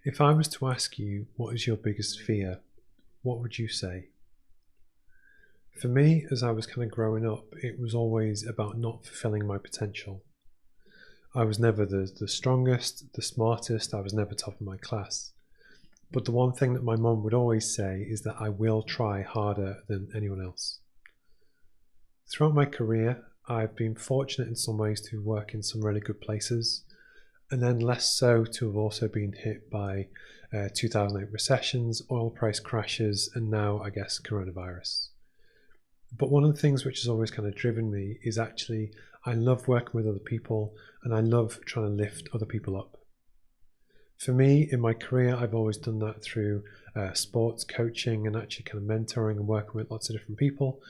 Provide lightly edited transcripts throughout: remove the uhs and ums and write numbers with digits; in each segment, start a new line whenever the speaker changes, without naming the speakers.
If I was to ask you what is your biggest fear, what would you say? For me, as I was kind of growing up, it was always about not fulfilling my potential. I was never the strongest, the smartest, I was never top of my class. But the one thing that my mum would always say is that I will try harder than anyone else. Throughout my career, I've been fortunate in some ways to work in some really good places, and then less so to have also been hit by 2008 recessions, oil price crashes, and now, I guess, coronavirus. But one of the things which has always kind of driven me is actually I love working with other people and I love trying to lift other people up. For me, in my career, I've always done that through sports coaching and actually kind of mentoring and working with lots of different people.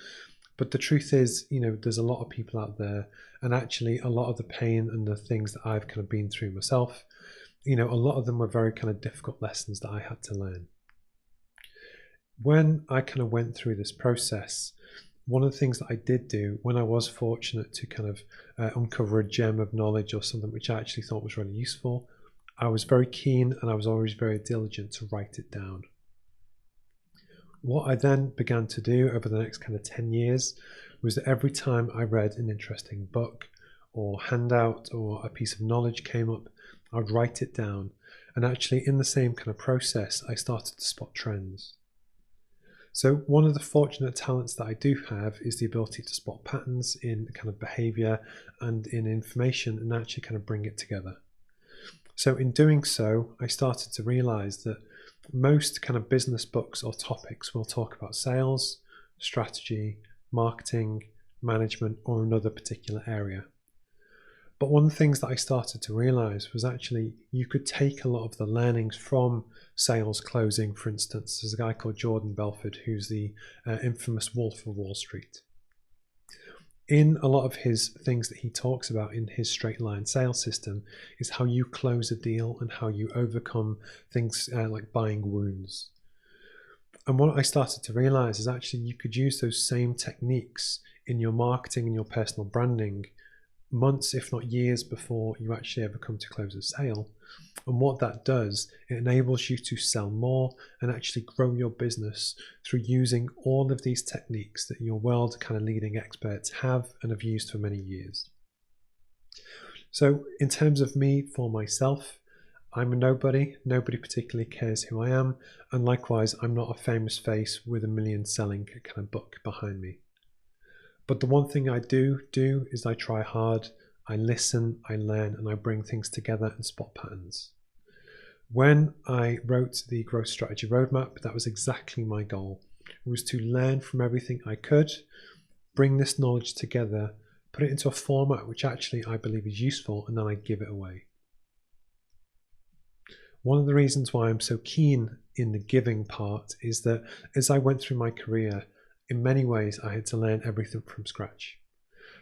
But the truth is, there's a lot of people out there, and actually a lot of the pain and the things that I've kind of been through myself, a lot of them were very kind of difficult lessons that I had to learn. When I kind of went through this process, one of the things that I did do when I was fortunate to kind of uncover a gem of knowledge or something which I actually thought was really useful, I was very keen and I was always very diligent to write it down. What I then began to do over the next kind of 10 years was that every time I read an interesting book or handout or a piece of knowledge came up, I'd write it down. And actually in the same kind of process, I started to spot trends. So one of the fortunate talents that I do have is the ability to spot patterns in kind of behavior and in information and actually kind of bring it together. So in doing so, I started to realize that most kind of business books or topics will talk about sales, strategy, marketing, management, or another particular area. But one of the things that I started to realize was actually you could take a lot of the learnings from sales closing, for instance. There's a guy called Jordan Belford who's the infamous Wolf of Wall Street. In a lot of his things that he talks about in his straight line sales system is how you close a deal and how you overcome things like buying wounds. And what I started to realize is actually you could use those same techniques in your marketing and your personal branding months, if not years, before you actually ever come to close a sale. And what that does, it enables you to sell more and actually grow your business through using all of these techniques that your world kind of leading experts have and have used for many years. So in terms of me, for myself, I'm a nobody. Nobody particularly cares who I am. And likewise, I'm not a famous face with a million selling kind of book behind me. But the one thing I do is I try hard, I listen, I learn, and I bring things together and spot patterns. When I wrote the growth strategy roadmap, that was exactly my goal. It was to learn from everything I could, bring this knowledge together, put it into a format which actually I believe is useful, and then I give it away. One of the reasons why I'm so keen in the giving part is that as I went through my career, in many ways, I had to learn everything from scratch.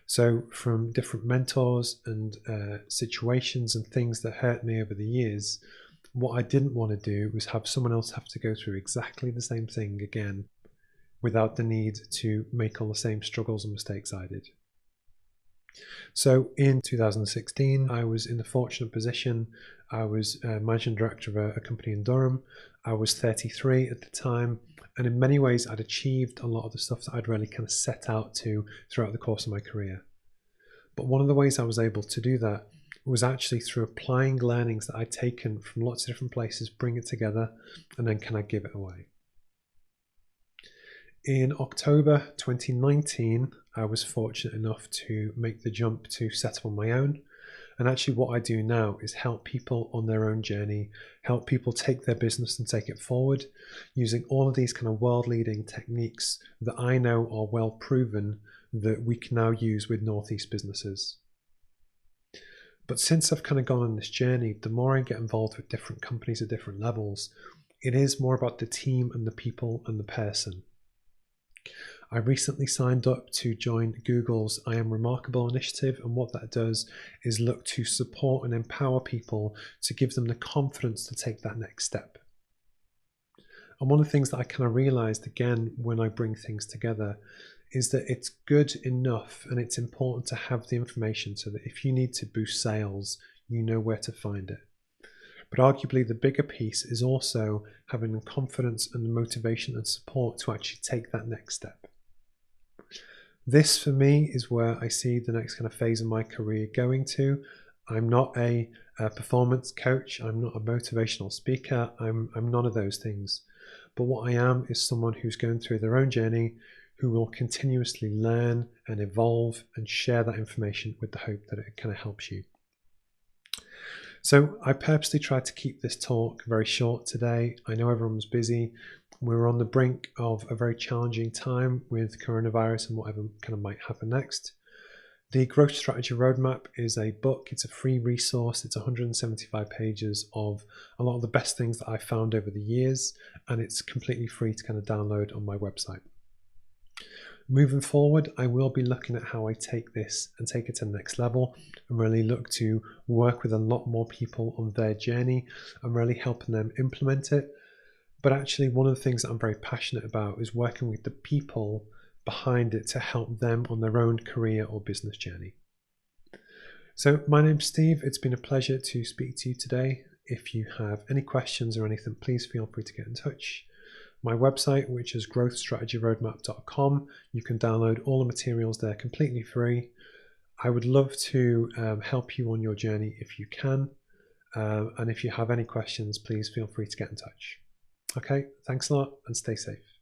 So from different mentors and situations and things that hurt me over the years, what I didn't want to do was have someone else have to go through exactly the same thing again without the need to make all the same struggles and mistakes I did. So in 2016, I was in the fortunate position. I was managing director of a company in Durham. I was 33 at the time. And in many ways, I'd achieved a lot of the stuff that I'd really kind of set out to throughout the course of my career. But one of the ways I was able to do that was actually through applying learnings that I'd taken from lots of different places, bring it together, and then can I give it away. In October 2019, I was fortunate enough to make the jump to set up on my own. And actually what I do now is help people on their own journey, help people take their business and take it forward using all of these kind of world-leading techniques that I know are well proven that we can now use with Northeast businesses. But since I've kind of gone on this journey, the more I get involved with different companies at different levels, it is more about the team and the people and the person. I recently signed up to join Google's I Am Remarkable initiative, and what that does is look to support and empower people to give them the confidence to take that next step. And one of the things that I kind of realized again when I bring things together is that it's good enough and it's important to have the information so that if you need to boost sales, you know where to find it. But arguably the bigger piece is also having the confidence and the motivation and support to actually take that next step. This for me is where I see the next kind of phase of my career going to. I'm not a performance coach. I'm not a motivational speaker. I'm none of those things. But what I am is someone who's going through their own journey, who will continuously learn and evolve and share that information with the hope that it kind of helps you. So I purposely tried to keep this talk very short today. I know everyone's busy. We're on the brink of a very challenging time with coronavirus and whatever kind of might happen next. The Growth Strategy Roadmap is a book. It's a free resource. It's 175 pages of a lot of the best things that I've found over the years, and it's completely free to kind of download on my website. Moving forward, I will be looking at how I take this and take it to the next level and really look to work with a lot more people on their journey and really helping them implement it. But actually, one of the things that I'm very passionate about is working with the people behind it to help them on their own career or business journey. So my name's Steve. It's been a pleasure to speak to you today. If you have any questions or anything, please feel free to get in touch. My website, which is growthstrategyroadmap.com, you can download all the materials there completely free. I would love to help you on your journey if you can. And if you have any questions, please feel free to get in touch. Okay, thanks a lot and stay safe.